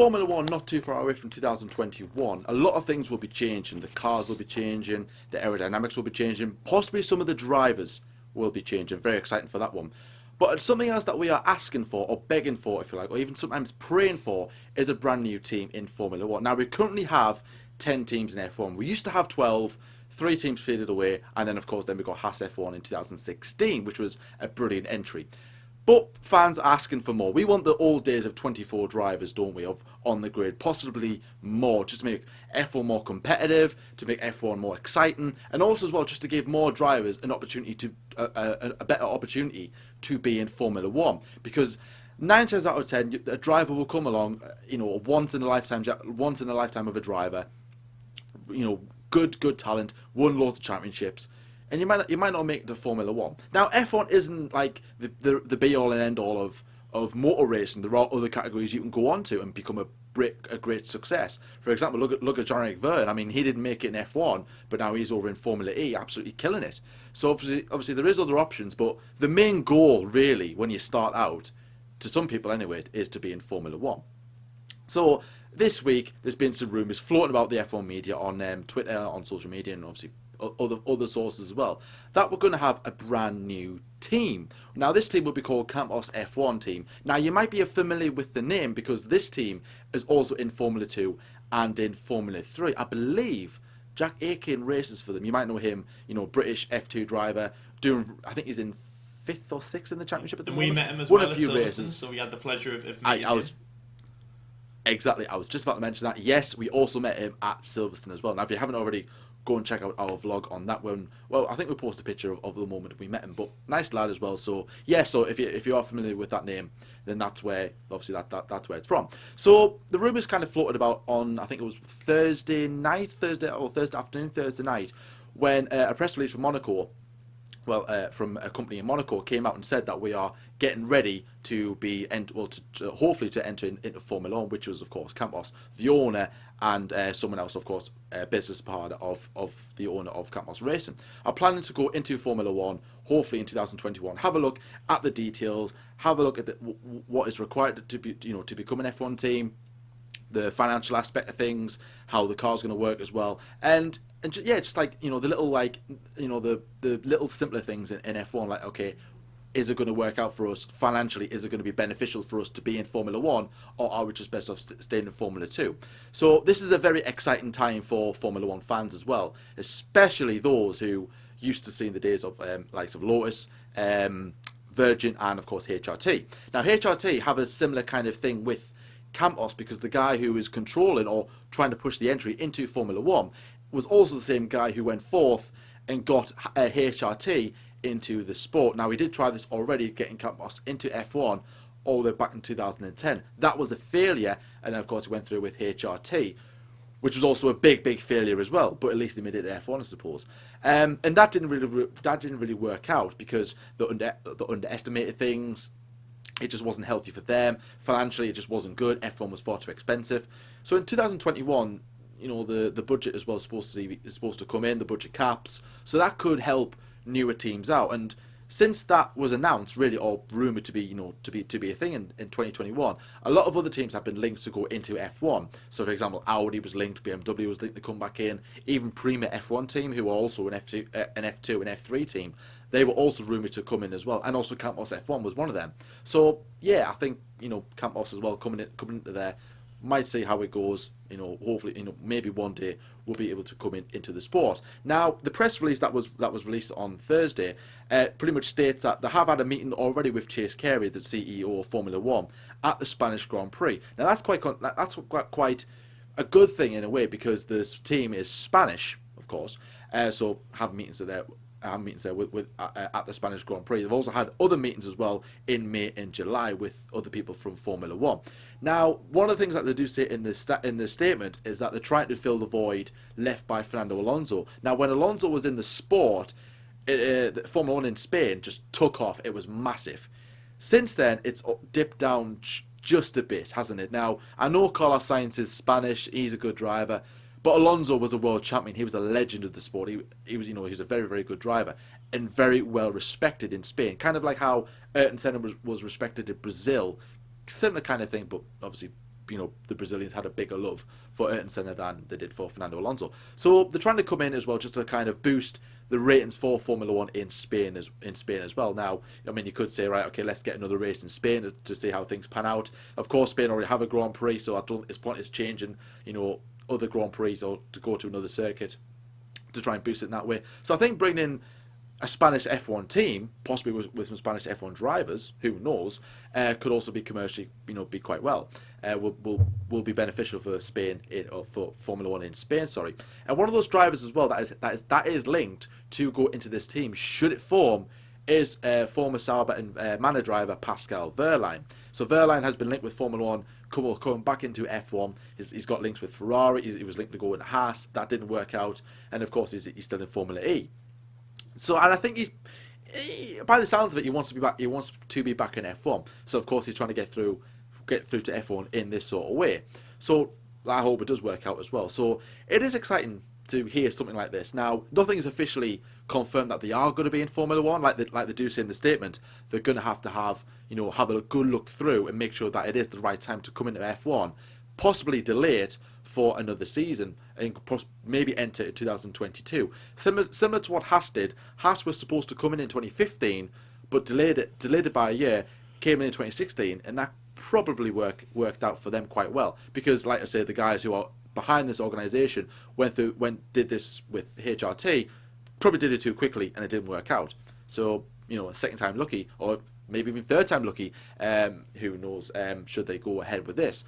Formula 1 not too far away from 2021, a lot of things will be changing. The cars will be changing, the aerodynamics will be changing, possibly some of the drivers will be changing. Very exciting for that one. But something else that we are asking for, or begging for, if you like, or even sometimes praying for, is a brand new team in Formula 1. Now, we currently have 10 teams in F1. We used to have 12, 3 teams faded away, and then, of course, then we got Haas F1 in 2016, which was a brilliant entry. But fans are asking for more. We want the old days of 24 drivers, don't we, of on the grid, possibly more, just to make F1 more competitive, to make F1 more exciting, and also as well just to give more drivers an opportunity to a better opportunity to be in Formula 1. Because 9 times out of 10, a driver will come along, you know, once in a lifetime of a driver, you know, good talent, won loads of championships. And you might not make it to Formula 1. Now, F1 isn't like the be-all and end-all of motor racing. There are other categories you can go on to and become a great success. For example, look at Jean-Eric Vergne. I mean, he didn't make it in F1, but now he's over in Formula E, absolutely killing it. So obviously there is other options, but the main goal, really, when you start out, to some people anyway, is to be in Formula 1. So this week, there's been some rumours floating about the F1 media on Twitter, on social media, and obviously other sources as well, that we're going to have a brand new team. Now, this team will be called Campos F1 team. Now, you might be familiar with the name because this team is also in Formula 2 and in Formula 3. I believe Jack Aitken races for them. You might know him, you know, British F2 driver, I think he's in 5th or 6th in the championship at the moment. We met him as Won well a at few Silverstone, races. so we had the pleasure of meeting him. Exactly, I was just about to mention that. Yes, we also met him at Silverstone as well. Now, if you haven't already, go and check out our vlog on that one. Well, I think we posted a picture of the moment we met him, but nice lad as well. So yeah, so if you are familiar with that name, then that's where obviously that's where it's from. So the rumours kind of floated about on, I think it was Thursday night, Thursday afternoon, Thursday night, when a press release from Monaco, from a company in Monaco, came out and said that we are getting ready to be hopefully to enter into Formula 1, which was of course Campos, the owner, and someone else, of course, business partner of the owner of Campos Racing, are planning to go into Formula 1 hopefully in 2021. Have a look at the details, have a look at what is required to be, you know, to become an F1 team, the financial aspect of things, how the car's going to work as well, and yeah, just like, you know, the little, like, you know, the little simpler things in F1, like, okay, is it going to work out for us financially? Is it going to be beneficial for us to be in Formula 1, or are we just best off staying in Formula 2? So this is a very exciting time for Formula 1 fans as well, especially those who used to seeing the days of likes of Lotus, Virgin, and of course HRT. Now HRT have a similar kind of thing with Campos, because the guy who is controlling or trying to push the entry into Formula 1 was also the same guy who went fourth and got HRT into the sport. Now, we did try this already, getting Campos into F1 all the way back in 2010. That was a failure, and then of course he went through with HRT, which was also a big failure as well. But at least he made it F1, I suppose. And that didn't really work out because they underestimated things. It just wasn't healthy for them. Financially, it just wasn't good. F1 was far too expensive. So in 2021, you know, the budget as well is supposed to come in, the budget caps. So that could help newer teams out. And since that was announced, really, or rumoured to be, you know, to be a thing in 2021, a lot of other teams have been linked to go into F1. So, for example, Audi was linked, BMW was linked to come back in. Even Prima F1 team, who are also an F2 and F3 team, they were also rumoured to come in as well. And also Campos F1 was one of them. So, yeah, I think, you know, Campos as well coming into there. Might see how it goes, you know, hopefully, you know, maybe one day we'll be able to come into the sport. Now, the press release that was released on Thursday pretty much states that they have had a meeting already with Chase Carey, the CEO of Formula 1, at the Spanish Grand Prix. Now, that's quite a good thing in a way, because this team is Spanish, of course, so have meetings there. At the Spanish Grand Prix. They've also had other meetings as well in May and July with other people from Formula 1. Now, one of the things that they do say in this statement is that they're trying to fill the void left by Fernando Alonso. Now, when Alonso was in the sport, Formula 1 in Spain just took off. It was massive. Since then, it's dipped down just a bit, hasn't it? Now, I know Carlos Sainz is Spanish. He's a good driver. But Alonso was a world champion. He was a legend of the sport. He was, you know, he was a very good driver and very well respected in Spain. Kind of like how Ayrton Senna was respected in Brazil. Similar kind of thing, but obviously the Brazilians had a bigger love for Ayrton Senna than they did for Fernando Alonso. So they're trying to come in as well just to kind of boost the ratings for Formula One in Spain as well. Now, I mean, you could say, right, okay, let's get another race in Spain to see how things pan out. Of course, Spain already have a Grand Prix, so I don't. It's point is changing, other Grand Prix or to go to another circuit to try and boost it in that way. So I think bringing in a Spanish F1 team, possibly with some Spanish F1 drivers, who knows, could also be commercially, be quite well. Will be beneficial for Spain or for Formula One in Spain. Sorry, and one of those drivers as well that is linked to go into this team should it form is former Sauber and Manor driver Pascal Wehrlein. So Wehrlein has been linked with Formula One, coming back into F1. He's got links with Ferrari. He was linked to go into Haas. That didn't work out, and of course he's still in Formula E. So, and I think by the sounds of it, he wants to be back. He wants to be back in F1. So, of course, he's trying to get through to F1 in this sort of way. So, I hope it does work out as well. So, it is exciting to hear something like this. Now, nothing is officially confirmed that they are going to be in Formula One, like they do say in the statement. They're going to have have a good look through and make sure that it is the right time to come into F1. Possibly delay it for another season and maybe enter 2022. Similar to what Haas did. Haas was supposed to come in 2015, but delayed it by a year. Came in 2016, and that probably worked out for them quite well because, like I say, the guys who are behind this organisation did this with HRT, probably did it too quickly and it didn't work out. So a second time lucky, or maybe even third time lucky. Who knows? Should they go ahead with this?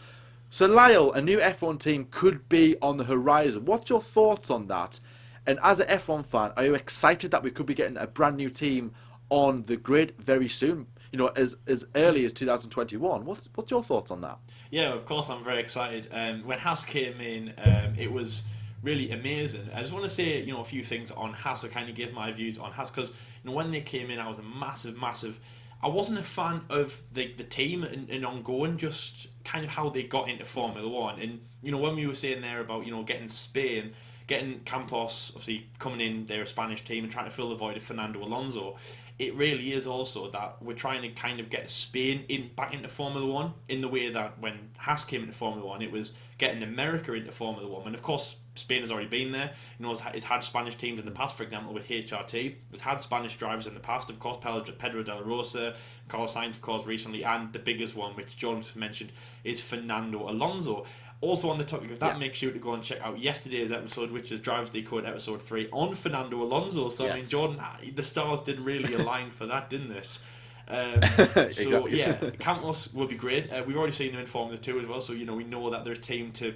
So Lyle, a new F1 team could be on the horizon. What's your thoughts on that? And as an F1 fan, are you excited that we could be getting a brand new team on the grid very soon? As early as 2021. What's your thoughts on that? Yeah, of course, I'm very excited. When Haas came in, it was really amazing. I just want to say, a few things on Haas to kind of give my views on Haas because, when they came in, I was a massive. I wasn't a fan of the team and ongoing, just kind of how they got into Formula One. And, when we were saying there about, getting Spain, getting Campos, obviously coming in, they're a Spanish team, and trying to fill the void of Fernando Alonso, it really is also that we're trying to kind of get Spain back into Formula One in the way that when Haas came into Formula One, it was getting America into Formula One. And of course, Spain has already been there. It's had Spanish teams in the past, for example, with HRT. It's had Spanish drivers in the past, of course, Pedro de la Rosa, Carlos Sainz, of course, recently, and the biggest one, which John mentioned, is Fernando Alonso. Also on the topic of that, make sure to go and check out yesterday's episode, which is Drivers Decode episode 3 on Fernando Alonso. So, I mean, Jordan, the stars did really align for that, didn't it? So, exactly. Yeah, Campos will be great. We've already seen them in Formula 2 as well, so, we know that they're a team to,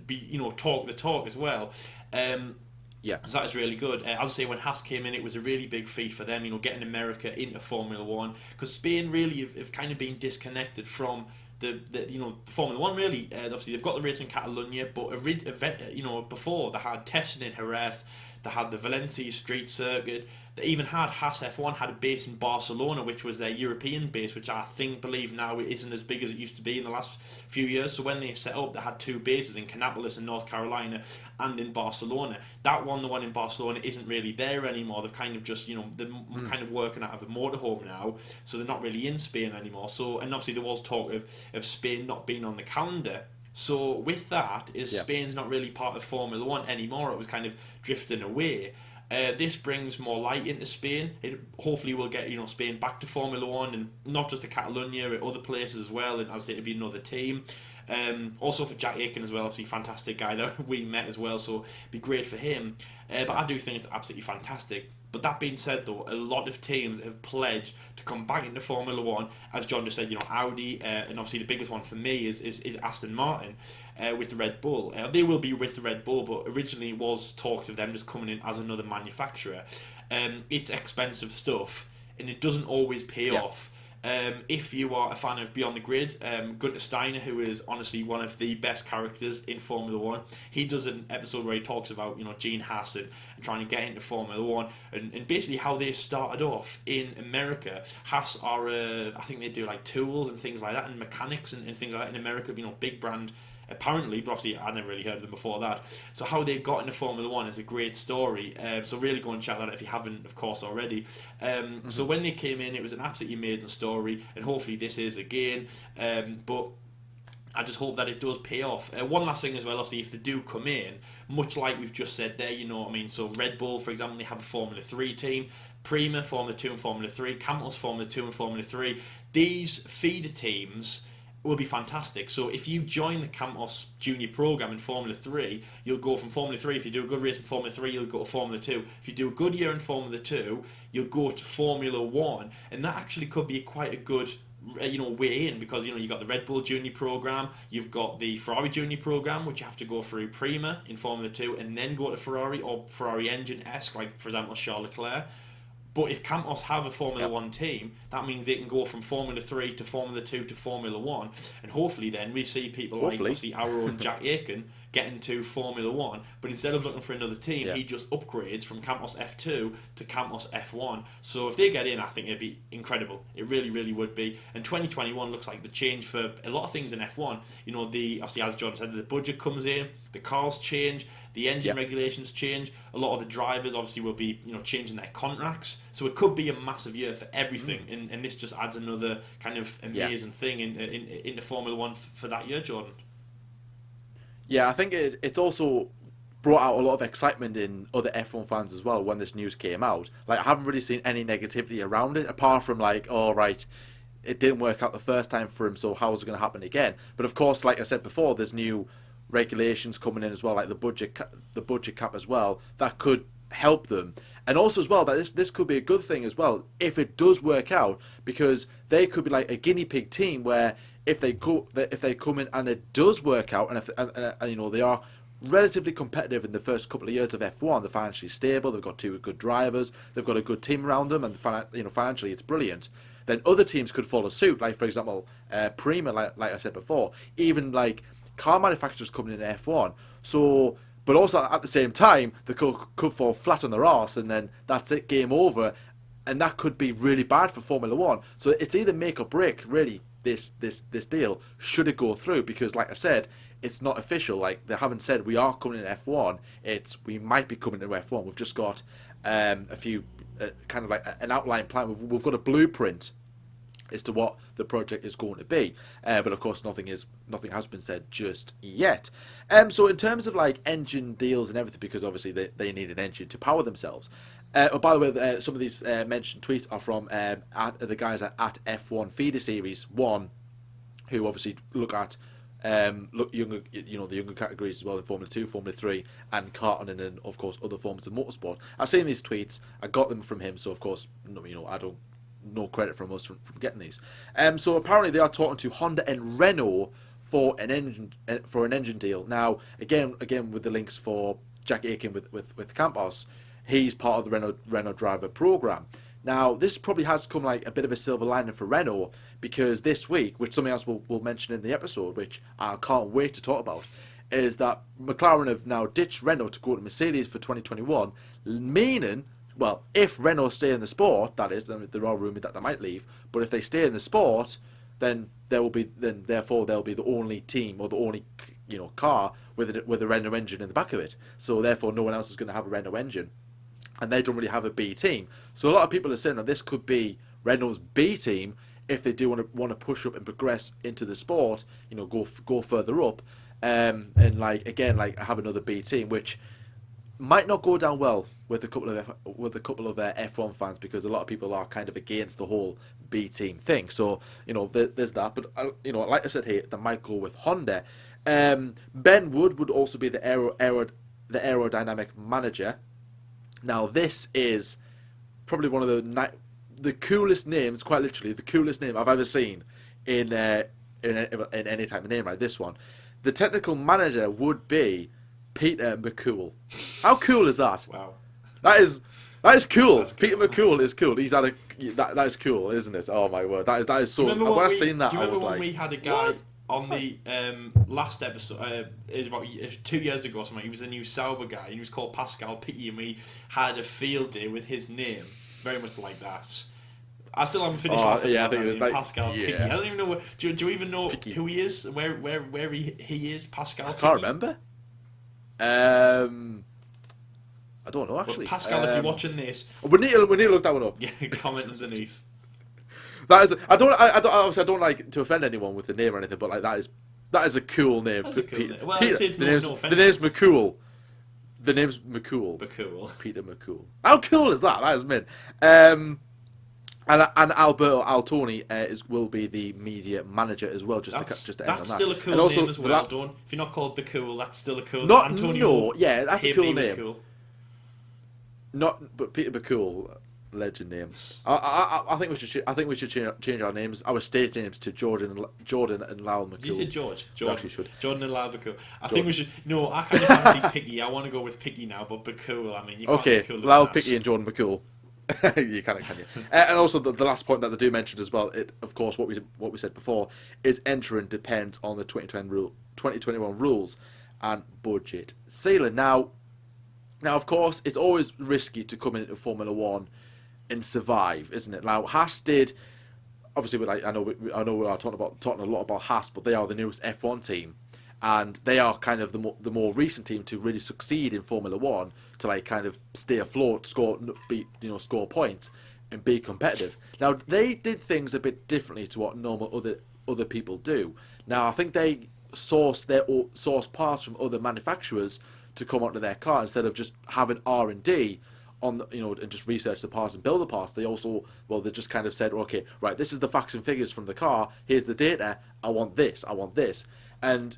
be, talk the talk as well. Yeah, so that is really good. As I say, when Haas came in, it was a really big feat for them, getting America into Formula One, because Spain really have kind of been disconnected from the Formula One really. Obviously they've got the race in Catalonia, but before they had testing in Jerez, they had the Valencia street circuit. They even had Haas F1 had a base in Barcelona, which was their European base, which I believe now it isn't as big as it used to be in the last few years. So when they set up, they had two bases in Canapolis in North Carolina and in Barcelona. The one in Barcelona isn't really there anymore. They've kind of just, they're kind of working out of a motorhome now, so they're not really in Spain anymore. So, and obviously there was talk of Spain not being on the calendar. So with that, Spain's not really part of Formula One anymore. It was kind of drifting away. This brings more light into Spain. It hopefully will get Spain back to Formula One, and not just to Catalonia, at other places as well. And as it'll be another team. Also for Jack Aiken as well, obviously fantastic guy that we met as well. So it'd be great for him. But I do think it's absolutely fantastic. But that being said, though, a lot of teams have pledged to come back into Formula One. As John just said, Audi, and obviously the biggest one for me is Aston Martin with the Red Bull. They will be with the Red Bull, but originally it was talked of them just coming in as another manufacturer. It's expensive stuff, and it doesn't always pay off. If you are a fan of Beyond the Grid, Gunter Steiner, who is honestly one of the best characters in Formula One, he does an episode where he talks about Gene Haas and trying to get into Formula One and basically how they started off in America. Haas are, I think they do like tools and things like that, and mechanics and things like that in America, big brand apparently, but obviously I never really heard of them before that. So how they got into Formula One is a great story. So really go and check that out if you haven't, of course, already. So when they came in, it was an absolutely amazing story, and hopefully this is again. But I just hope that it does pay off. One last thing as well, obviously, if they do come in, much like we've just said there, you know what I mean? So Red Bull, for example, they have a Formula 3 team, Prima, Formula 2 and Formula 3, Campos, Formula 2 and Formula 3. These feeder teams will be fantastic. So if you join the Campos Junior program in Formula 3, you'll go from Formula 3. If you do a good race in Formula 3, you'll go to Formula 2. If you do a good year in Formula 2, you'll go to Formula 1. And that actually could be quite a good way in, because you've got the Red Bull Junior program, you've got the Ferrari Junior program, which you have to go through Prima in Formula 2 and then go to Ferrari, or Ferrari engine-esque, like for example Charles Leclerc. But if Campos have a Formula 1 team, that means they can go from Formula 3 to Formula 2 to Formula 1. And hopefully then we see people like obviously our own Jack Aiken get into Formula 1. But instead of looking for another team, he just upgrades from Campos F2 to Campos F1. So if they get in, I think it'd be incredible. It really, really would be. And 2021 looks like the change for a lot of things in F1. Obviously, as John said, the budget comes in, the cars change, the engine regulations change. A lot of the drivers obviously will be changing their contracts. So it could be a massive year for everything. And this just adds another kind of amazing thing into Formula 1 for that year, Jordan. Yeah, I think it's also brought out a lot of excitement in other F1 fans as well when this news came out. Like, I haven't really seen any negativity around it, apart from like, oh right, it didn't work out the first time for him, so how is it going to happen again? But of course, like I said before, there's new regulations coming in as well, like the budget cap as well, that could help them. And also as well, that this could be a good thing as well if it does work out, because they could be like a guinea pig team where if they come in and it does work out, and they are relatively competitive in the first couple of years of F1, they're financially stable, they've got two good drivers, they've got a good team around them, and financially it's brilliant. Then other teams could follow suit, like for example, Prima, like I said before, even like car manufacturers coming in F1. So, but also at the same time, they could fall flat on their arse, and then that's it, game over, and that could be really bad for Formula 1. So it's either make or break, really, this deal, should it go through, because like I said, it's not official. Like, they haven't said we are coming in F1, it's we might be coming in F1. We've just got a few kind of like an outline plan. We've got a blueprint as to what the project is going to be, but of course nothing has been said just yet. So in terms of like engine deals and everything, because obviously they need an engine to power themselves. By the way, some of these mentioned tweets are from the guys at F1 Feeder Series 1, who obviously look at younger, the younger categories as well in Formula 2, Formula 3, and karting, and then of course other forms of motorsport. I've seen these tweets, I got them from him, so of course I don't. No credit from us from getting these. So apparently they are talking to Honda and Renault for an engine deal. Now again with the links for Jack Aiken with Campos, he's part of the Renault driver program. Now this probably has come like a bit of a silver lining for Renault, because this week, which something else we'll mention in the episode, which I can't wait to talk about, is that McLaren have now ditched Renault to go to Mercedes for 2021, meaning, well, if Renault stay in the sport, that is, there are rumours that they might leave, but if they stay in the sport, then therefore they'll be the only team, or the only car with a Renault engine in the back of it. So therefore no one else is going to have a Renault engine, and they don't really have a B team. So a lot of people are saying that this could be Renault's B team if they do want to push up and progress into the sport, go further up, and like have another B team, which might not go down well with a couple of F1 fans, because a lot of people are kind of against the whole B team thing. So there's that. But like I said here, they might go with Honda. Ben Wood would also be the aerodynamic manager. Now this is probably one of the coolest names, quite literally the coolest name I've ever seen in any type of name. Right, this one. The technical manager would be Peter McCool. How cool is that? Wow. That is cool. That's Peter McCool is cool. He's had that is cool, isn't it? Oh my word. That is so. When I seen that, I was like, we had a guy on the last episode, it was about 2 years ago or something. He was the new Sauber guy, and he was called Pascal Pitti, and we had a field day with his name, very much like that. I still haven't finished off. Yeah, I think it was like Pascal Pitti. I don't even know. Do you even know Pitti, who he is? Where he is? Pascal. I can't remember. I don't know actually. But Pascal, if you're watching this, we need to look that one up. Yeah, comment underneath. That is, I don't like to offend anyone with the name or anything, but like that is That is a cool name. That's a cool name. Well, Peter, I'd say it's the no name's, offense. the name's McCool. The name's McCool. McCool. Peter McCool. How cool is that? That is mint. And Alberto Altoni will be the media manager as well. Just to end on that. That's still a cool and also, name as well. If you're not called McCool, that's still a cool not, name. Antonio. No, yeah, that's a cool was name. Cool. But Peter McCool, legend name. I think we should change our names, our stage names, to Jordan and Lyle McCool. You said George. We actually should. Jordan and Lyle McCool. I think we should. No, I kind of fancy Picky. I want to go with Picky now, but McCool. I mean, you can't Okay, be cooler than Lyle that. Picky and Jordan McCool. You can you? And also the last point that they do mention as well. Of course, what we said before is entering depends on the 2021 rules and budget ceiling. Now, of course, it's always risky to come into Formula One and survive, isn't it? Now, Haas did. Obviously, I know we are talking a lot about Haas, but they are the newest F1 team, and they are kind of the more recent team to really succeed in Formula One, to like kind of stay afloat, score points, and be competitive. Now, they did things a bit differently to what normal other people do. Now, I think they source parts from other manufacturers to come onto their car instead of just having R&D on and just research the parts and build the parts. They also, they just kind of said, okay, right, this is the facts and figures from the car. Here's the data. I want this. And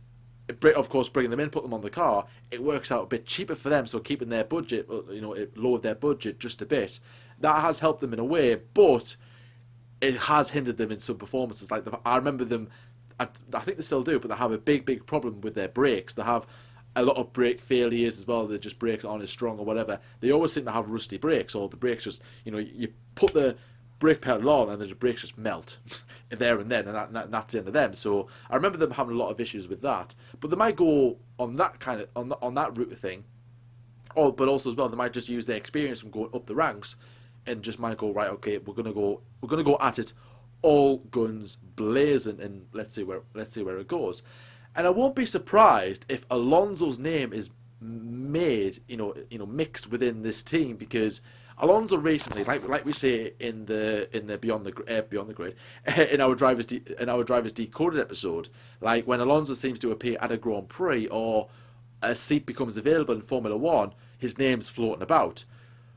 of course, bringing them in, put them on the car, it works out a bit cheaper for them. So keeping their budget, it lowered their budget just a bit. That has helped them in a way, but it has hindered them in some performances. Like I remember them, I think they still do, but they have a big problem with their brakes. They have a lot of brake failures as well. They just brakes aren't as strong or whatever. They always seem to have rusty brakes, or the brakes just, you put the brake pedal on and the brakes just melt there and then, and that's the end of them. So I remember them having a lot of issues with that. But they might go on that kind of on that route of thing, but also as well they might just use their experience from going up the ranks, and just might go, right, okay, we're gonna go at it all guns blazing, and let's see where it goes. And I won't be surprised if Alonso's name is made, mixed within this team, because Alonso recently, like we say in the Beyond the Grid, in our drivers decoded episode, like when Alonso seems to appear at a Grand Prix or a seat becomes available in Formula One, his name's floating about.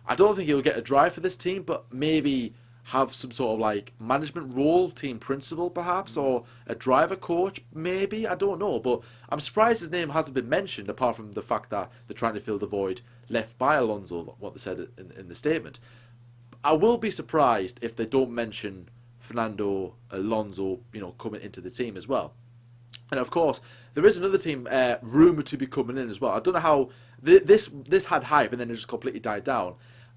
I don't think he'll get a drive for this team, but maybe have some sort of like management role, team principal perhaps, or a driver coach maybe, I don't know. But I'm surprised his name hasn't been mentioned, apart from the fact that they're trying to fill the void left by Alonso, what they said in the statement. I will be surprised if they don't mention Fernando Alonso, coming into the team as well. And of course, there is another team rumoured to be coming in as well. I don't know how this had hype and then it just completely died down.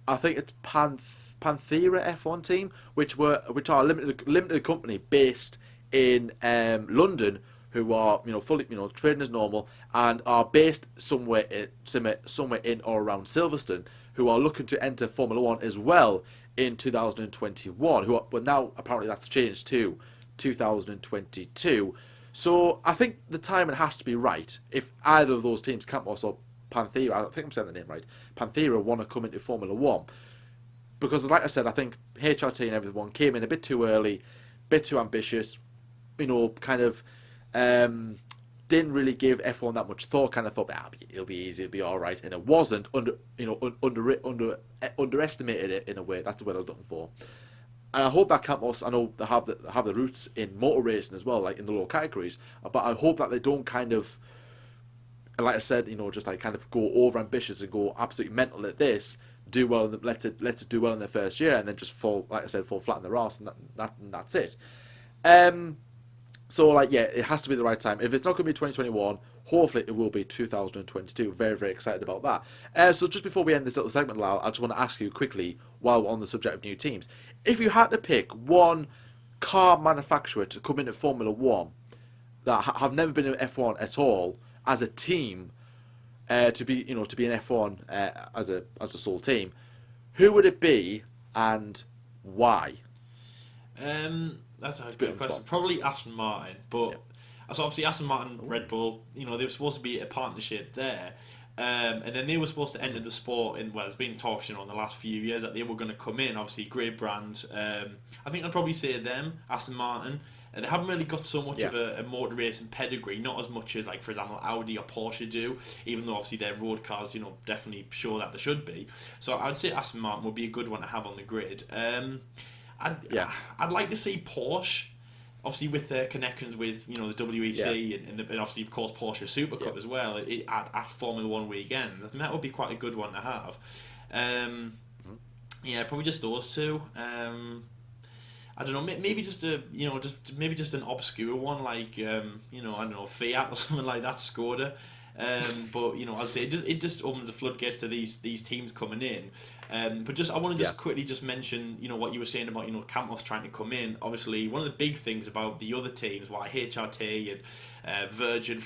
I think it's Panthera F1 team, which are a limited company based in London, who are fully trading as normal and are based somewhere in or around Silverstone, who are looking to enter Formula One as well in 2021. But now apparently that's changed to 2022. So I think the timing has to be right. If either of those teams, Campos or Panthera, I think I'm saying the name right, Panthera, want to come into Formula One. Because, like I said, I think HRT and everyone came in a bit too early, a bit too ambitious, kind of didn't really give F1 that much thought, kind of thought, it'll be easy, it'll be all right. And it wasn't, underestimated it in a way. That's the word I was looking for. And I hope that Campos, I know they have the roots in motor racing as well, like in the lower categories, but I hope that they don't kind of, like I said, just like kind of go over ambitious and go absolutely mental at this, do well, let it do well in their first year, and then just fall flat in their arse, and that's it. So it has to be the right time. If it's not going to be 2021, hopefully it will be 2022. Very, very excited about that. So just before we end this little segment, Lyle, I just want to ask you quickly, while we're on the subject of new teams, if you had to pick one car manufacturer to come into Formula One that have never been in F1 at all as a team, to be in F1 as a sole team, who would it be and why? That's a good question. Probably Aston Martin, but so obviously Aston Martin, Red Bull, they were supposed to be a partnership there, and then they were supposed to enter the sport in. Well, there's been talks, in the last few years that they were going to come in. Obviously, great brand. I think I'd probably say them, Aston Martin. And they haven't really got so much Yeah. of a motor racing pedigree, not as much as, like, for example, Audi or Porsche do, even though obviously their road cars, you know, definitely show that they should be. So I'd say Aston Martin would be a good one to have on the grid. Yeah. I'd like to see Porsche, obviously with their connections with, you know, the WEC and obviously, of course, Porsche Super Cup as well at Formula One weekends. I think that would be quite a good one to have. Yeah, probably just those two. I don't know, maybe just a, you know, maybe just an obscure one like, you know, I don't know, Fiat or something like that, Skoda. But you know, as I say, it just opens the floodgates to these teams coming in. But I want to just quickly just mention, you know, what you were saying about, you know, Campos trying to come in. Obviously, one of the big things about the other teams, why HRT and Virgin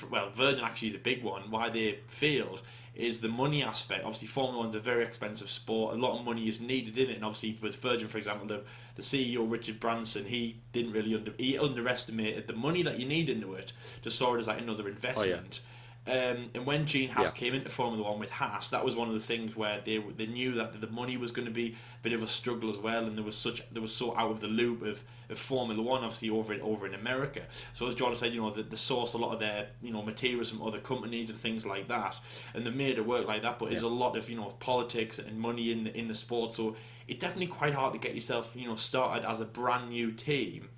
actually is a big one, why they failed, is the money aspect. Obviously, Formula One's a very expensive sport. A lot of money is needed in it, and obviously with Virgin, for example, the CEO Richard Branson, he didn't really he underestimated the money that you need into it. Just saw it as like another investment. And when Gene Haas came into Formula One with Haas, that was one of the things where they knew that the money was going to be a bit of a struggle as well, and they was so out of the loop of Formula One, obviously over in America. So as John said, you know, they source a lot of their, you know, materials from other companies and things like that, and they made it work like that. But there's a lot of, you know, politics and money in the sport, so it's definitely quite hard to get yourself, you know, started as a brand new team.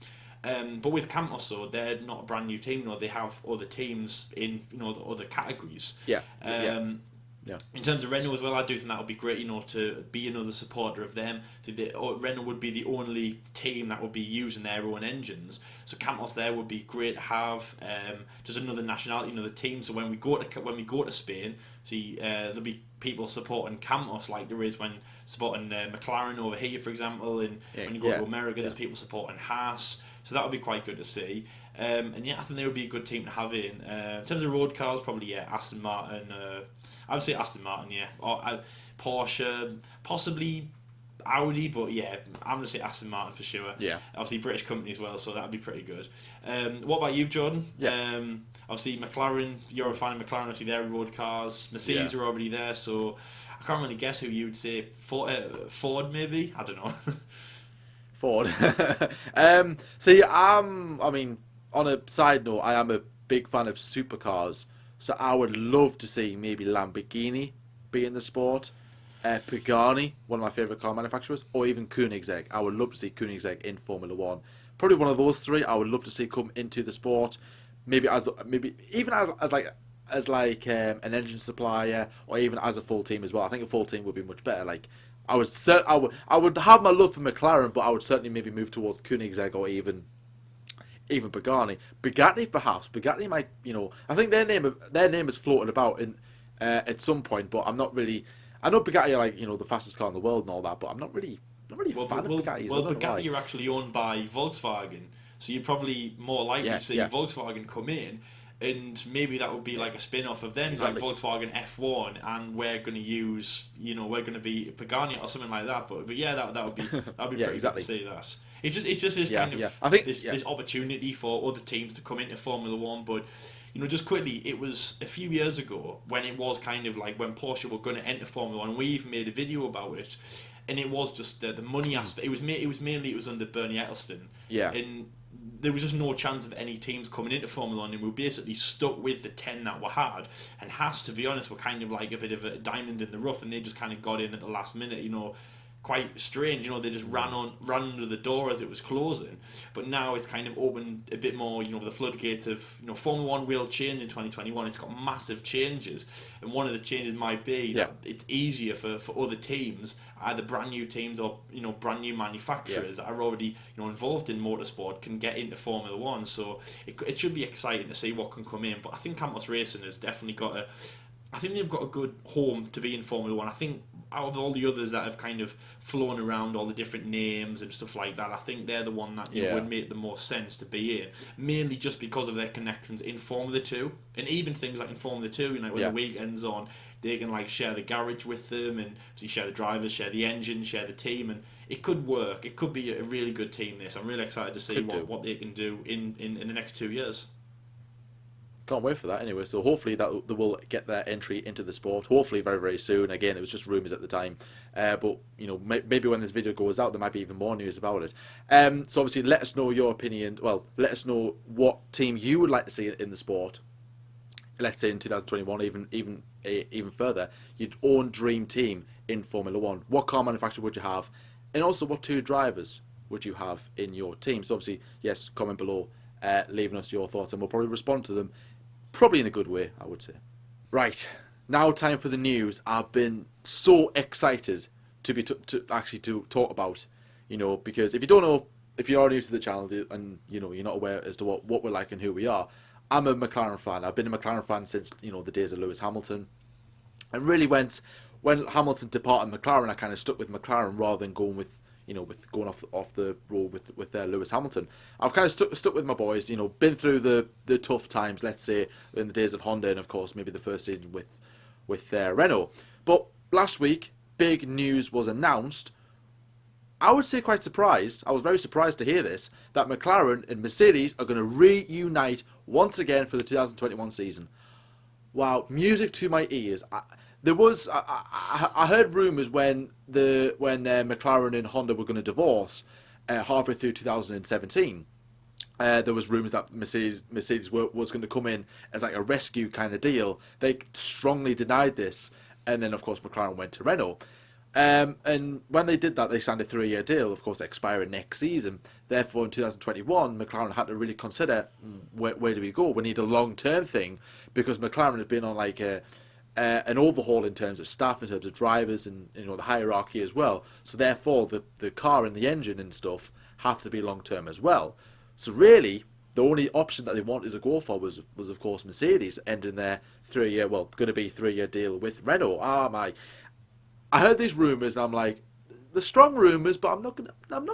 But with Campos, though, they're not a brand new team. You know, they have other teams in, you know, the other categories. In terms of Renault as well, I do think that would be great, you know, to be another supporter of them. So Renault would be the only team that would be using their own engines. So Campos there would be great to have. Just another nationality, another team. So when we go to Spain, see, there'll be people supporting Campos like there is when supporting McLaren over here, for example. And when you go to America, there's people supporting Haas. So that would be quite good to see. And yeah, I think they would be a good team to have in. In terms of road cars, probably Aston Martin. I would say Aston Martin, or Porsche, possibly Audi, but yeah, I'm going to say Aston Martin for sure. Yeah. Obviously British company as well, so that would be pretty good. What about you, Jordan? Obviously McLaren, you're a fan of McLaren, obviously they're road cars. Mercedes are already there, so I can't really guess who you'd say. Ford maybe? I don't know. Ford. See, I mean, on a side note, I am a big fan of supercars, so I would love to see maybe Lamborghini be in the sport, Pagani, one of my favourite car manufacturers, or even Koenigsegg. I would love to see Koenigsegg in Formula One. Probably one of those three I would love to see come into the sport, maybe even as an engine supplier, or even as a full team as well. I think a full team would be much better. Like, I would have my love for McLaren, but I would certainly maybe move towards Koenigsegg or even Pagani. Bugatti, perhaps. Bugatti might, you know, I think their name is floated about in at some point, but I'm not really. I know Bugatti are, like, you know, the fastest car in the world and all that, but I'm not really a fan of Bugattis. Well, Bugatti are actually owned by Volkswagen, so you'd probably more likely see Volkswagen come in. And maybe that would be like a spin-off of them, like Volkswagen F1, and we're going to use, you know, we're going to be Pagani or something like that. But yeah, that would be pretty good to see that. It's just this kind of I think this opportunity for other teams to come into Formula One. But you know, just quickly, it was a few years ago when it was kind of like when Porsche were going to enter Formula One. And we even made a video about it, and it was just the money aspect. It was mainly under Bernie Ecclestone. And there was just no chance of any teams coming into Formula One, and we were basically stuck with the 10 that we had. And Haas, to be honest, were kind of like a bit of a diamond in the rough, and they just kind of got in at the last minute, you know. Quite strange, you know, they just ran under the door as it was closing. But now it's kind of opened a bit more, you know, the floodgate of, you know, Formula One will change in 2021. It's got massive changes, and one of the changes might be that it's easier for other teams, either brand new teams or, you know, brand new manufacturers that are already, you know, involved in motorsport can get into Formula One. So it should be exciting to see what can come in. But I think Campos Racing has definitely I think they've got a good home to be in Formula One. I think out of all the others that have kind of flown around, all the different names and stuff like that, I think they're the one that would make the most sense to be in. Mainly just because of their connections in Formula 2. And even things like in Formula 2, you know, when the weekend's on, they can like share the garage with them, and so you share the drivers, share the engine, share the team, and it could work. It could be a really good team, this. I'm really excited to see what they can do in the next 2 years. Can't wait for that anyway. So hopefully that they will get their entry into the sport. Hopefully very, very soon. Again, it was just rumours at the time. But, maybe when this video goes out, there might be even more news about it. So obviously let us know your opinion. Well, let us know what team you would like to see in the sport. Let's say in 2021, even further, your own dream team in Formula One. What car manufacturer would you have? And also, what two drivers would you have in your team? So obviously, yes, comment below, leaving us your thoughts, and we'll probably respond to them. Probably in a good way, I would say. Right, now time for the news. I've been so excited to actually talk about, because if you don't know, if you are new to the channel and you're not aware as to what we're like and who we are, I'm a McLaren fan. I've been a McLaren fan since the days of Lewis Hamilton, and really when Hamilton departed McLaren, I kind of stuck with McLaren rather than going with going off the road with Lewis Hamilton. I've kind of stuck with my boys. Been through the tough times, let's say, in the days of Honda, and of course maybe the first season with Renault. But last week, big news was announced. I would say quite surprised. I was very surprised to hear this, that McLaren and Mercedes are going to reunite once again for the 2021 season. Wow, music to my ears. I heard rumours when McLaren and Honda were going to divorce halfway through 2017. There was rumours that Mercedes was going to come in as like a rescue kind of deal. They strongly denied this, and then of course McLaren went to Renault. And when they did that, they signed a 3-year deal, of course, expiring next season. Therefore, in 2021, McLaren had to really consider where do we go? We need a long-term thing, because McLaren has been on like an overhaul in terms of staff, in terms of drivers, and the hierarchy as well. So therefore, the car and the engine and stuff have to be long-term as well. So really, the only option that they wanted to go for was of course Mercedes ending their 3-year, well, going to be 3-year deal with Renault. I heard these rumours, and I'm like, the strong rumours, but I'm not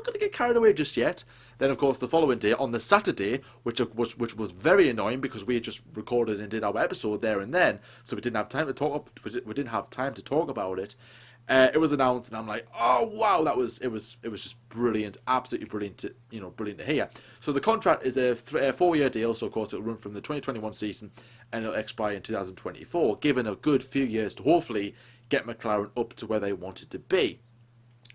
gonna get carried away just yet. Then, of course, the following day, on the Saturday, which was very annoying because we had just recorded and did our episode there and then, so we didn't have time to talk. We didn't have time to talk about it. It was announced, and I'm like, oh wow, it was just brilliant, absolutely brilliant to hear. So the contract is a 4-year deal, so of course it'll run from the 2021 season and it'll expire in 2024, given a good few years to hopefully get McLaren up to where they wanted to be.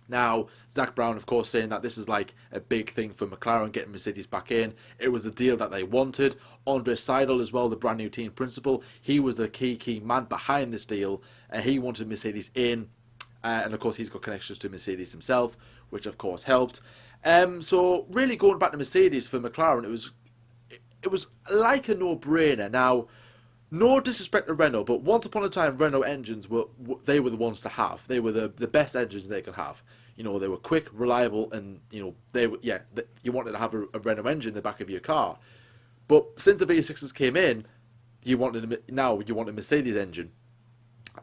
Now, Zach Brown, of course, saying that this is like a big thing for McLaren, getting Mercedes back in. It was a deal that they wanted. Andre Seidel as well, the brand new team principal, he was the key man behind this deal, and he wanted Mercedes in. And of course, he's got connections to Mercedes himself, which of course helped. So really going back to Mercedes for McLaren, it was like a no-brainer. Now, no disrespect to Renault, but once upon a time, Renault engines were the ones to have. They were the best engines they could have. They were quick, reliable, and you wanted to have a Renault engine in the back of your car. But since the V6s came in, you wanted a Mercedes engine.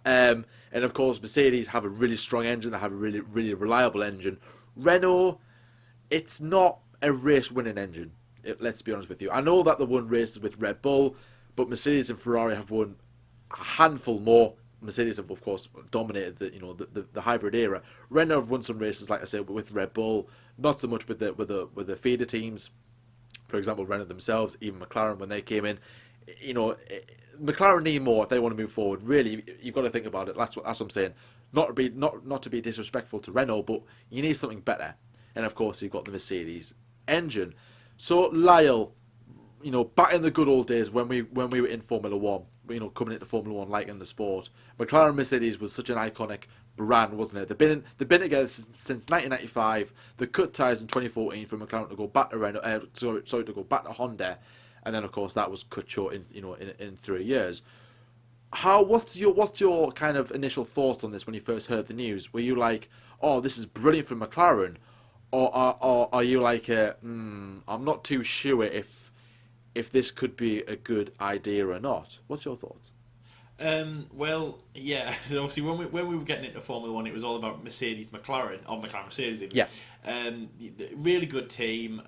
And of course, Mercedes have a really strong engine. They have a really, really reliable engine. Renault, it's not a race-winning engine. Let's be honest with you. I know that they won races with Red Bull, but Mercedes and Ferrari have won a handful more. Mercedes have, of course, dominated the hybrid era. Renault have won some races, like I said, with Red Bull. Not so much with the feeder teams. For example, Renault themselves, even McLaren when they came in. McLaren need more if they want to move forward. Really, you've got to think about it. That's what I'm saying. Not to be disrespectful to Renault, but you need something better. And of course, you've got the Mercedes engine. So Lyle, back in the good old days when we were in Formula One, coming into Formula One, liking the sport, McLaren Mercedes was such an iconic brand, wasn't it? They've been together since 1995. They cut ties in 2014 for McLaren to go back to Renault. To go back to Honda, and then of course that was cut short in 3 years. What's your kind of initial thoughts on this when you first heard the news? Were you like, oh, this is brilliant for McLaren, or are you like, I'm not too sure if this could be a good idea or not? What's your thoughts? Well, yeah. Obviously, when we were getting into Formula One, it was all about Mercedes, McLaren, or McLaren Mercedes. Even. Yeah. Really good team.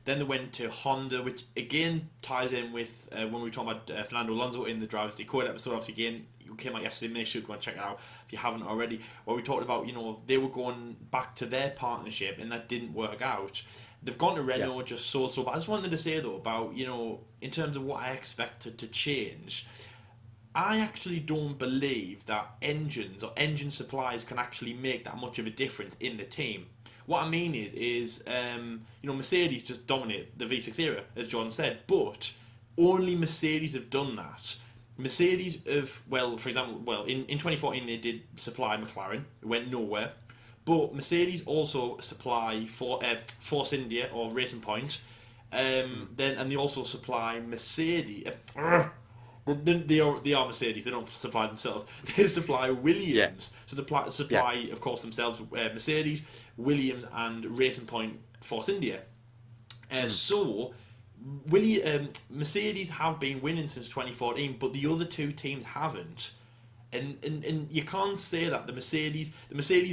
Then they went to Honda, which again ties in with when we were talking about Fernando Alonso in the Drivers Decode episode. Obviously, again, came out yesterday. Make sure to go and check it out if you haven't already. Where we talked about, they were going back to their partnership and that didn't work out. They've gone to Renault just so. But I just wanted to say though about, in terms of what I expected to change, I actually don't believe that engines or engine supplies can actually make that much of a difference in the team. What I mean is Mercedes just dominate the V6 era, as John said, but only Mercedes have done that. Mercedes have, for example, in 2014 they did supply McLaren, it went nowhere, but Mercedes also supply Force India or Racing Point, and they also supply Mercedes. They are Mercedes. They don't supply themselves. They supply Williams. Yeah. So they supply, of course, themselves Mercedes, Williams, and Racing Point Force India. So, Mercedes have been winning since 2014, but the other two teams haven't. And you can't say that the Mercedes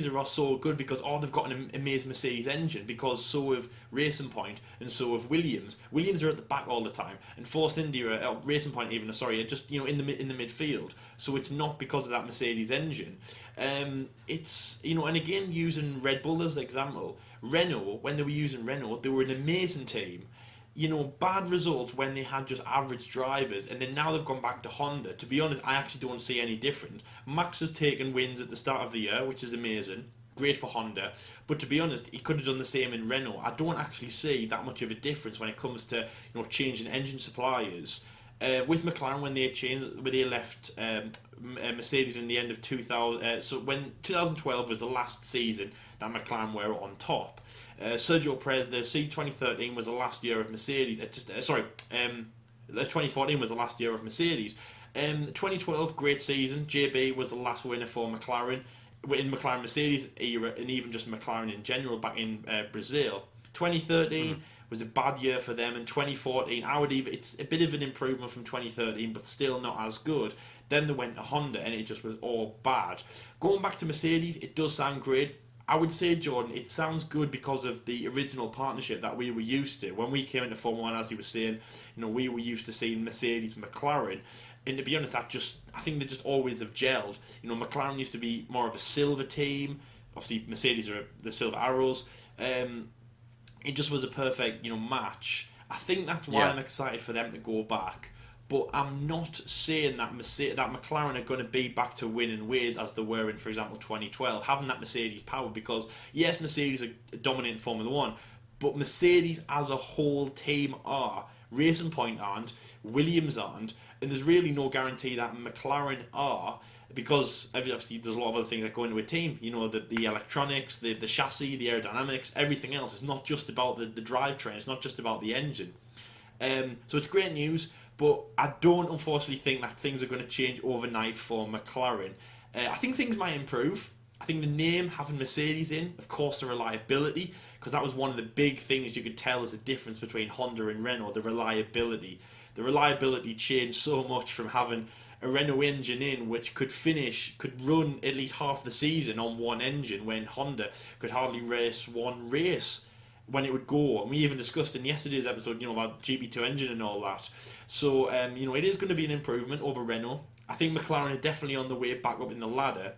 are so good because they've got an amazing Mercedes engine, because so have Racing Point and so have Williams. Williams are at the back all the time, and Force India, Racing Point even, are just in the midfield. So it's not because of that Mercedes engine. It's and again, using Red Bull as an example, Renault, when they were using Renault, they were an amazing team. Bad results when they had just average drivers, and then now they've gone back to Honda. To be honest, I actually don't see any different. Max has taken wins at the start of the year, which is amazing. Great for Honda. But to be honest, he could have done the same in Renault. I don't actually see that much of a difference when it comes to changing engine suppliers. With McLaren, when they left Mercedes in the end of 2000, so when 2012 was the last season that McLaren were on top. Sergio Perez, the 2013 was the last year of Mercedes. 2014 was the last year of Mercedes. 2012, great season. JB was the last winner for McLaren in McLaren Mercedes era, and even just McLaren in general back in Brazil. 2013 was a bad year for them, and 2014, it's a bit of an improvement from 2013, but still not as good. Then they went to Honda, and it just was all bad. Going back to Mercedes, it does sound great. I would say, Jordan, it sounds good because of the original partnership that we were used to. When we came into Formula 1, as you were saying, we were used to seeing Mercedes and McLaren. And to be honest, I think they just always have gelled. McLaren used to be more of a silver team. Obviously, Mercedes are the Silver Arrows. It just was a perfect, match. I think that's why I'm excited for them to go back. But I'm not saying that McLaren are going to be back to winning ways as they were in, for example, 2012, having that Mercedes power. Because, yes, Mercedes are dominating Formula 1, but Mercedes as a whole team are. Racing Point aren't, Williams aren't, and there's really no guarantee that McLaren are, because obviously there's a lot of other things that go into a team. The electronics, the chassis, the aerodynamics, everything else. It's not just about the drivetrain, it's not just about the engine. So it's great news, but I don't unfortunately think that things are going to change overnight for McLaren. I think things might improve. I think the name, having Mercedes in, of course the reliability, because that was one of the big things you could tell as a difference between Honda and Renault, the reliability. The reliability changed so much from having a Renault engine in which could run at least half the season on one engine, when Honda could hardly race one race when it would go. And we even discussed in yesterday's episode, about GP2 engine and all that. So, it is going to be an improvement over Renault. I think McLaren are definitely on the way back up in the ladder,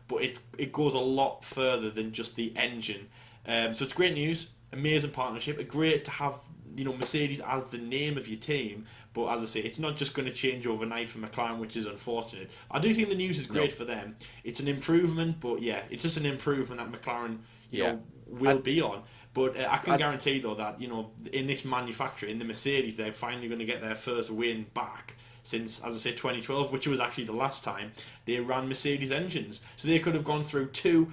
but it goes a lot further than just the engine. So it's great news, amazing partnership, great to have Mercedes as the name of your team, but as I say, it's not just going to change overnight for McLaren, which is unfortunate. I do think the news is great for them. It's an improvement, but it's just an improvement that McLaren will be on. But I can guarantee though that in this manufacturer, in the Mercedes, they're finally going to get their first win back since, as I say, 2012, which was actually the last time they ran Mercedes engines. So they could have gone through two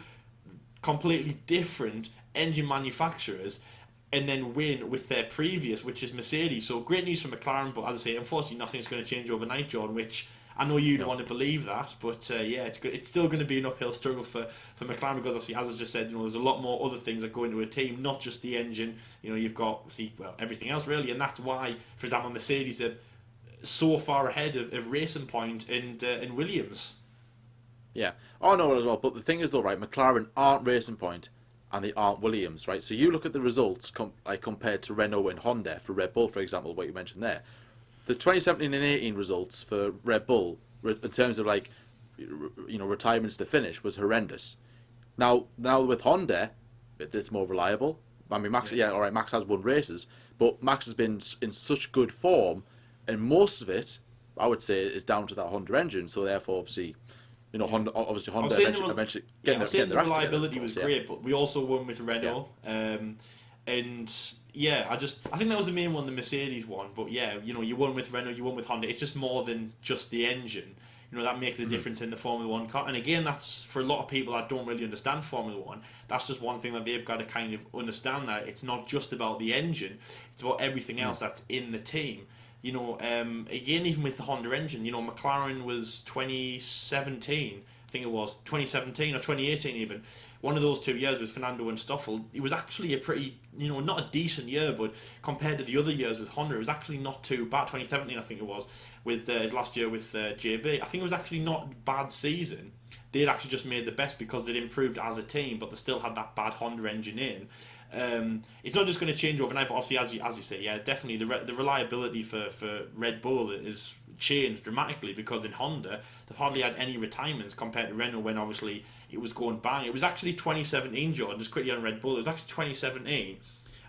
completely different engine manufacturers and then win with their previous, which is Mercedes. So great news for McLaren, but as I say, unfortunately nothing's going to change overnight, John, which I know you don't want to believe that, but it's good. It's still going to be an uphill struggle for McLaren, because obviously, as I just said, there's a lot more other things that go into a team, not just the engine. You've got everything else really, and that's why, for example, Mercedes are so far ahead of Racing Point and Williams. Yeah, I know as well. But the thing is, though, right? McLaren aren't Racing Point, and they aren't Williams, right? So you look at the results compared to Renault and Honda for Red Bull, for example, what you mentioned there. The 2017 and 18 results for Red Bull, in terms of retirements to finish was horrendous. Now with Honda, it's more reliable. I mean, Max, Yeah. yeah, all right, Max has won races, but Max has been in such good form, and most of it, I would say, is down to that Honda engine. So therefore, obviously, Yeah. I was Honda saying eventually yeah, I was saying getting the their act together, of reliability was course, yeah, great, but we also won with yeah, Renault. And yeah, I think that was the main one, the Mercedes one. But yeah, you won with Renault, you won with Honda. It's just more than just the engine. That makes a difference in the Formula One car. And again, that's for a lot of people that don't really understand Formula One. That's just one thing that they've got to kind of understand, that it's not just about the engine; it's about everything else that's in the team. Again, even with the Honda engine, McLaren was 2017. I think it was 2017 or 2018 even. One of those 2 years with Fernando and Stoffel, it was actually a pretty, not a decent year, but compared to the other years with Honda, it was actually not too bad. 2017, I think it was, with his last year with JB. I think it was actually not a bad season. They'd actually just made the best because they'd improved as a team, but they still had that bad Honda engine in. It's not just going to change overnight, but obviously, as you say, yeah, definitely the reliability for Red Bull is changed dramatically, because in Honda they've hardly had any retirements compared to Renault, when obviously it was going bang. It was actually 2017, Jordan, just quickly on Red Bull. It was actually 2017.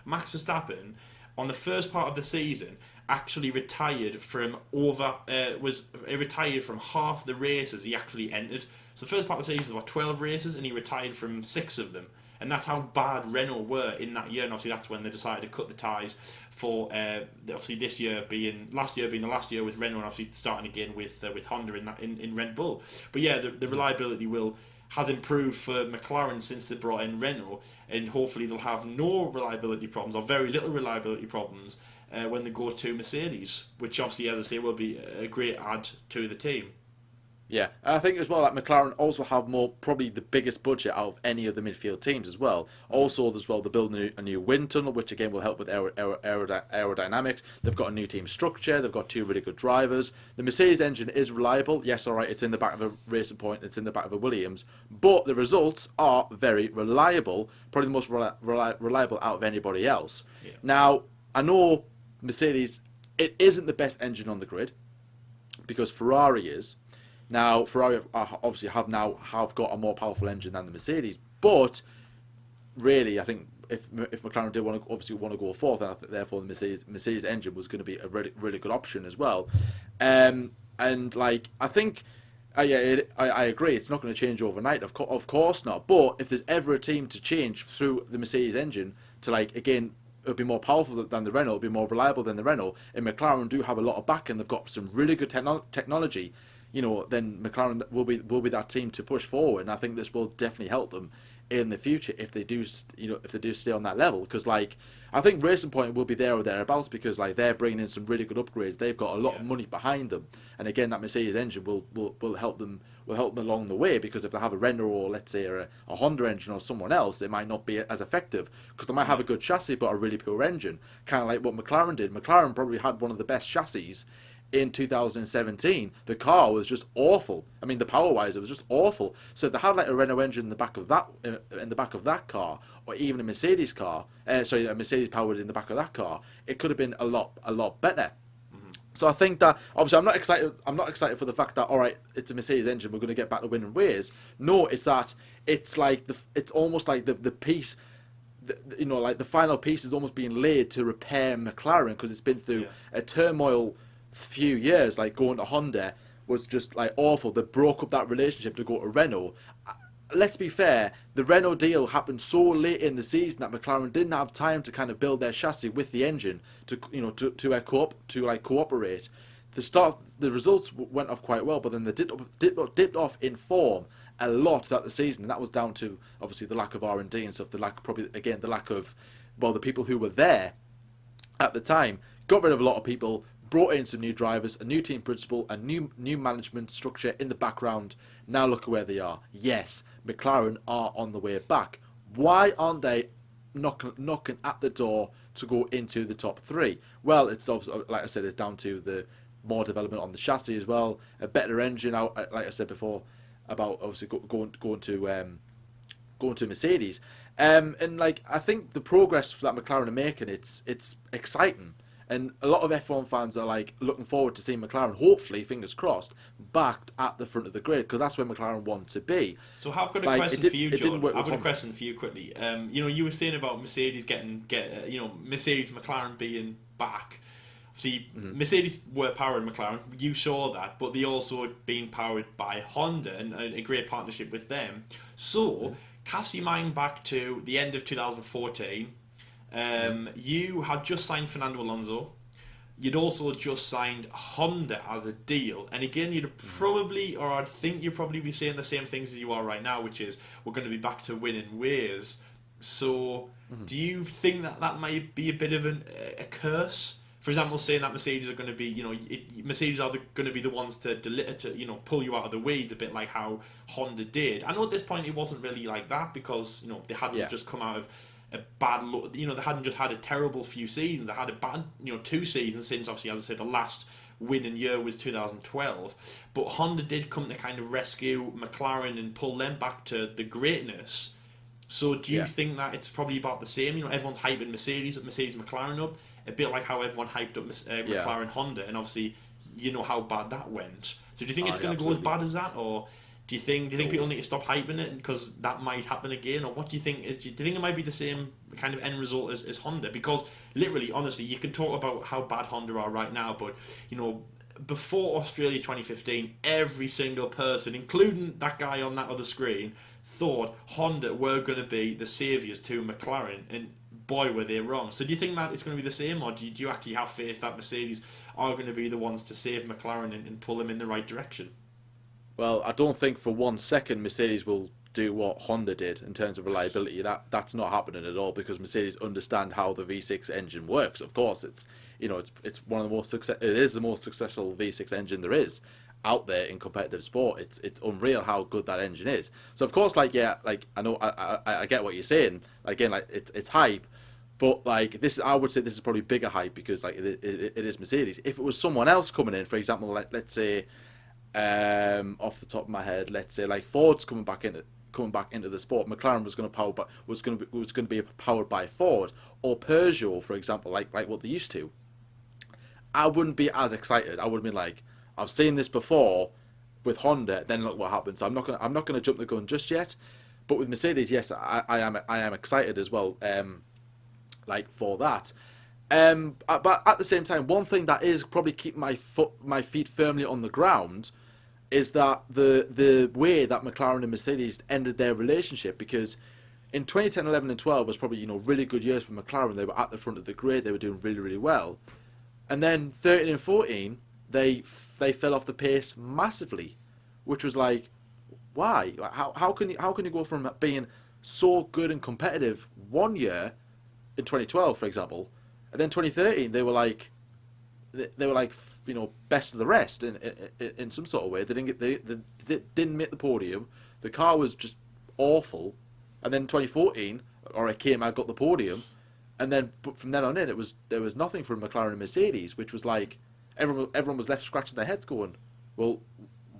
Max Verstappen, on the first part of the season, actually retired from retired from half the races he actually entered. So the first part of the season was 12 races, and he retired from 6 of them. And that's how bad Renault were in that year. And obviously that's when they decided to cut the ties for obviously last year being the last year with Renault, and obviously starting again with Honda in Red Bull. But yeah, the reliability has improved for McLaren since they brought in Renault, and hopefully they'll have no reliability problems, or very little reliability problems, when they go to Mercedes, which obviously, as I say, will be a great add to the team. yeah. And I think as well that McLaren also have probably the biggest budget out of any of the midfield teams as well. Also, as well, they're building a new wind tunnel, which again will help with aerodynamics. They've got a new team structure. They've got 2 really good drivers. The Mercedes engine is reliable. Yes, all right, it's in the back of a Racing Point. It's in the back of a Williams, but the results are very reliable. Probably the most reliable out of anybody else. Yeah. Now, I know Mercedes, it isn't the best engine on the grid, because Ferrari is. Now, Ferrari obviously have got a more powerful engine than the Mercedes, but really, I think if McLaren did want to go fourth, then I think therefore the Mercedes engine was going to be a really, really good option as well. And like I think, yeah, I agree. It's not going to change overnight, of course not. But if there's ever a team to change through the Mercedes engine to, like, again, it'll be more powerful than the Renault, it'll be more reliable than the Renault, and McLaren do have a lot of backing. They've got some really good technology. Then McLaren will be that team to push forward, and I think this will definitely help them in the future if they do stay on that level. Because like I think Racing Point will be there or thereabouts, because like they're bringing in some really good upgrades. They've got a lot of money behind them, and again that Mercedes engine will help them along the way. Because if they have a Renault, or let's say a Honda engine or someone else, it might not be as effective, because they might have a good chassis but a really poor engine, kind of like what McLaren did. McLaren probably had one of the best chassis in 2017. The car was just awful. I mean, the power-wise, it was just awful. So if they had like a Renault engine in the back of that car, or even a Mercedes car, a Mercedes powered in the back of that car, it could have been a lot better. So I think that obviously I'm not excited. I'm not excited for the fact that, all right, it's a Mercedes engine, we're going to get back to winning ways. No, it's that it's like it's almost like the piece. Like the final piece is almost being laid to repair McLaren, because it's been through a turmoil few years. Like going to Honda was just like awful. They broke up that relationship to go to Renault. Let's be fair, the Renault deal happened so late in the season that McLaren didn't have time to kind of build their chassis with the engine to cooperate. The results went off quite well, but then they dipped off in form a lot throughout the season, and that was down to obviously the lack of R&D and stuff. The lack of the people who were there at the time. Got rid of a lot of people, brought in some new drivers, a new team principal, a new management structure in the background. Now look at where they are. Yes, McLaren are on the way back. Why aren't they knocking at the door to go into the top 3? Well, it's obviously, like I said, it's down to the more development on the chassis as well, a better engine out. Like I said before, about obviously going to Mercedes. And like I think the progress that McLaren are making, it's exciting. And a lot of F1 fans are like looking forward to seeing McLaren, hopefully, fingers crossed, backed at the front of the grid because that's where McLaren want to be. So I've got a Like question for you, it didn't Jordan. work I've with got a Honda. question for you quickly. You were saying about Mercedes Mercedes McLaren being back. See, Mercedes were powering McLaren. You saw that, but they also being powered by Honda and a great partnership with them. So cast your mind back to the end of 2014. You had just signed Fernando Alonso. You'd also just signed Honda as a deal, and again, you'd probably, or I'd think you'd probably be saying the same things as you are right now, which is we're going to be back to winning ways. So, do you think that that might be a bit of a curse? For example, saying that Mercedes are going to be, Mercedes are going to be the ones to pull you out of the weeds, a bit like how Honda did. I know at this point it wasn't really like that because they hadn't just come out of a bad look. They hadn't just had a terrible few seasons. They had a bad 2 seasons since, obviously, as I said, the last winning year was 2012. But Honda did come to kind of rescue McLaren and pull them back to the greatness. So do you think that it's probably about the same? Everyone's hyping Mercedes McLaren up, a bit like how everyone hyped up McLaren Honda, and obviously you know how bad that went. So do you think it's going to go as bad as that, or do you think people need to stop hyping it because that might happen again, or what do you think? Do you think it might be the same kind of end result as Honda? Because literally, honestly, you can talk about how bad Honda are right now, but before Australia 2015, every single person, including that guy on that other screen, thought Honda were going to be the saviours to McLaren, and boy were they wrong. So do you think that it's going to be the same, or do you actually have faith that Mercedes are going to be the ones to save McLaren and pull them in the right direction? Well, I don't think for 1 second Mercedes will do what Honda did in terms of reliability. That's not happening at all because Mercedes understand how the V6 engine works. Of course, it's one of the most it is the most successful V6 engine there is out there in competitive sport. It's unreal how good that engine is. So of course, I know I get what you're saying. Again, it's hype, but this I would say this is probably bigger hype because it is Mercedes. If it was someone else coming in, for example, let's say. Off the top of my head, let's say Ford's coming back into the sport. McLaren was going to be powered by Ford or Peugeot, for example, like what they used to. I wouldn't be as excited. I would have been like, I've seen this before with Honda. Then look what happens. So I'm not gonna jump the gun just yet. But with Mercedes, yes, I am excited as well. For that. But at the same time, one thing that is probably keeping my feet firmly on the ground is that the way that McLaren and Mercedes ended their relationship, because in 2010, 11 and 12 was probably really good years for McLaren. They were at the front of the grid. They were doing really, really well. And then 13 and 14, they fell off the pace massively, which was like, why? How can you go from being so good and competitive one year in 2012, for example, and then 2013 they were like best of the rest in some sort of way. They didn't make the podium. The car was just awful. And then 2014, I got the podium, and then but from then on in there was nothing from McLaren and Mercedes, which was like everyone was left scratching their heads, going, well,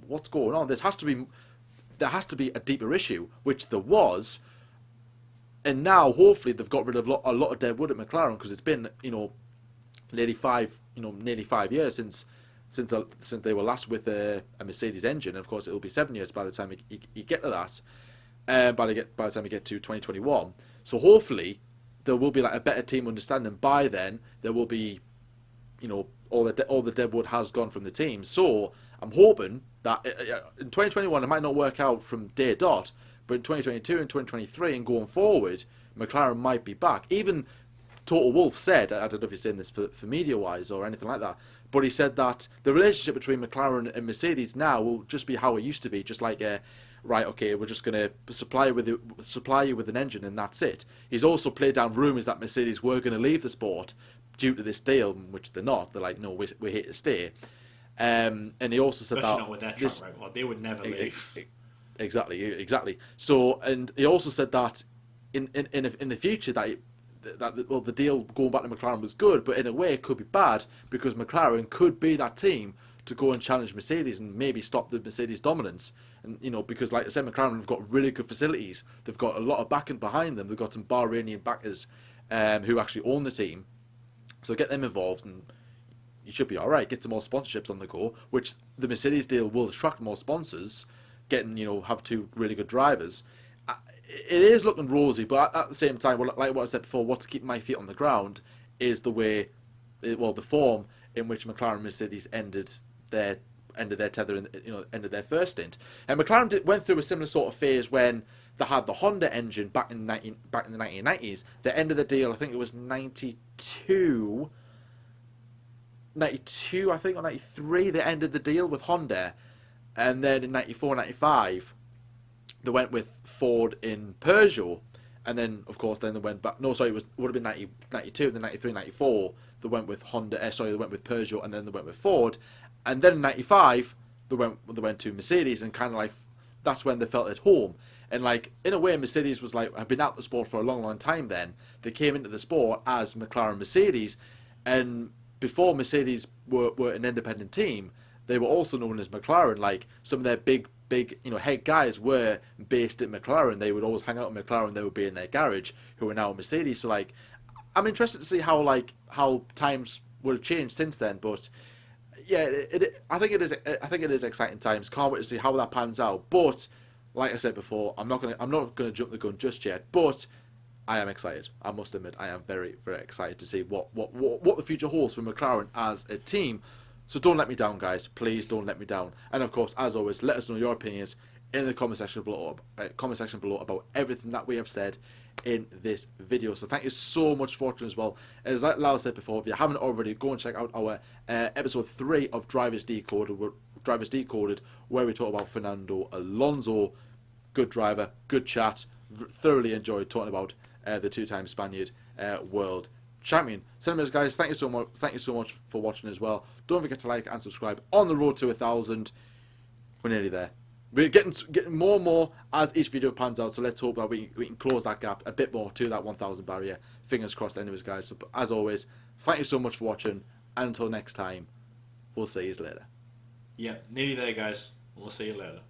what's going on? There has to be a deeper issue, which there was. And now, hopefully, they've got rid of a lot of dead wood at McLaren, because it's been, nearly 5 years since they were last with a Mercedes engine. And of course, it'll be 7 years by the time you get to that. By the time you get to 2021, so hopefully there will be a better team understanding. By then, there will be, all the dead wood has gone from the team. So I'm hoping that in 2021 it might not work out from day dot. But in 2022 and 2023 and going forward, McLaren might be back. Even Total Wolff said, I don't know if he's saying this for media-wise or anything like that, but he said that the relationship between McLaren and Mercedes now will just be how it used to be, just like, right, okay, we're just going to supply you with an engine and that's it. He's also played down rumours that Mercedes were going to leave the sport due to this deal, which they're not. They're like, no, we're here to stay. And he also said Especially that... not with their track record. They would never leave. Exactly. So, and he also said that in the future that the deal going back to McLaren was good, but in a way it could be bad, because McLaren could be that team to go and challenge Mercedes and maybe stop the Mercedes dominance. And because like I said, McLaren have got really good facilities. They've got a lot of backing behind them. They've got some Bahrainian backers who actually own the team. So get them involved, and you should be all right. Get some more sponsorships on the go, which the Mercedes deal will attract more sponsors. Getting, have two really good drivers. It is looking rosy, but at the same time, like what I said before, what's keeping my feet on the ground is the form in which McLaren and Mercedes ended their tether, ended their first stint. And McLaren went through a similar sort of phase when they had the Honda engine back in the 1990s. The end of the deal, I think it was 92, I think, or 93. They ended the deal with Honda, and then in 94, 95, they went with Ford in Peugeot, and then of course they went back. No, sorry, would have been 90, 92, then 93, 94. They went with they went with Peugeot, and then they went with Ford, and then in 95 they went to Mercedes, and kind of like that's when they felt at home. And like in a way, Mercedes was like had been out the sport for a long, long time. Then they came into the sport as McLaren Mercedes, and before Mercedes were an independent team, they were also known as McLaren. Like some of their big head guys were based at McLaren. They would always hang out at McLaren. They would be in their garage, who are now Mercedes. So like, I'm interested to see how times would have changed since then. But yeah, I think it is exciting times. Can't wait to see how that pans out. But like I said before, I'm not gonna jump the gun just yet. But I am excited. I must admit, I am very, very excited to see what the future holds for McLaren as a team. So don't let me down, guys. Please don't let me down. And of course, as always, let us know your opinions in the comment section below about everything that we have said in this video. So thank you so much for watching as well. As like Lyle said before, if you haven't already, go and check out our episode 3 of Drivers Decoded, where we talk about Fernando Alonso. Good driver, good chat. Thoroughly enjoyed talking about the two-time Spaniard world champion. So anyways, guys, thank you so much for watching as well. Don't forget to like and subscribe. On the road to 1,000. We're nearly there. We're getting more and more as each video pans out, so let's hope that we can close that gap a bit more to that 1,000 barrier. Fingers crossed anyways, guys. So as always, thank you so much for watching, and until next time, we'll see you later. Yeah, nearly there, guys. We'll see you later.